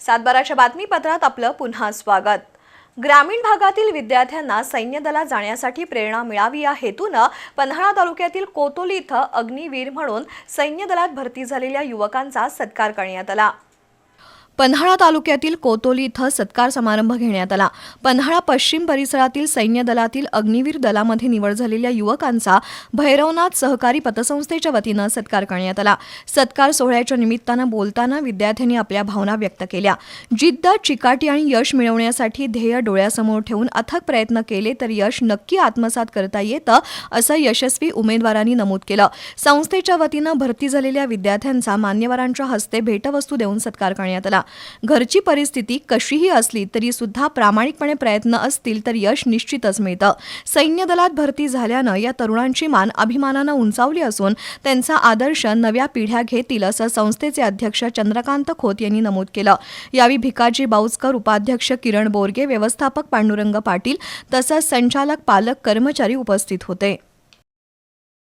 सातबाराच्या बातमीपत्रात आपलं पुन्हा स्वागत। ग्रामीण भागातील विद्यार्थ्यांना सैन्य दलात जाण्यासाठी प्रेरणा मिळावी या हेतूने पन्हाळा तालुक्यातील कोतोली इथं अग्निवीर म्हणून सैन्य दलात भरती झालेल्या युवकांचा सत्कार करण्यात आला। पन्हाळा तालुक्यातील कोतोली इथं सत्कार समारंभ घेण्यात आला। पन्हाळा पश्चिम परिसरातील सैन्य दलातील अग्निवीर दलामध्ये निवड झालेल्या युवकांचा भैरवनाथ सहकारी पतसंस्थेच्या वतीनं सत्कार करण्यात आला। सत्कार सोहळ्याच्या निमित्तानं बोलताना विद्यार्थ्यांनी आपल्या भावना व्यक्त केल्या। जिद्द, चिकाटी आणि यश मिळवण्यासाठी ध्येय डोळ्यासमोर ठेवून अथक प्रयत्न केले तर यश नक्की आत्मसात करता येतं, असं यशस्वी उमेदवारांनी नमूद केलं। संस्थेच्या वतीनं भरती झालेल्या विद्यार्थ्यांचा मान्यवरांच्या हस्ते भेटवस्तू देऊन सत्कार करण्यात आला। घरची परिस्थिती कशीही असली तरी सुद्धा प्रामाणिकपणे प्रयत्न असतील तर यश निश्चितच मिळतं। सैन्य दलात भरती झाल्यानं या तरुणांची मान अभिमानानं उंचावली असून त्यांचा आदर्श नव्या पिढ्या घेतील, असं संस्थेचे अध्यक्ष चंद्रकांत खोत यांनी नमूद केलं। यावेळी भिकाजी बाऊजकर, उपाध्यक्ष किरण बोरगे, व्यवस्थापक पांडुरंग पाटील तसंच संचालक, पालक, कर्मचारी उपस्थित होते।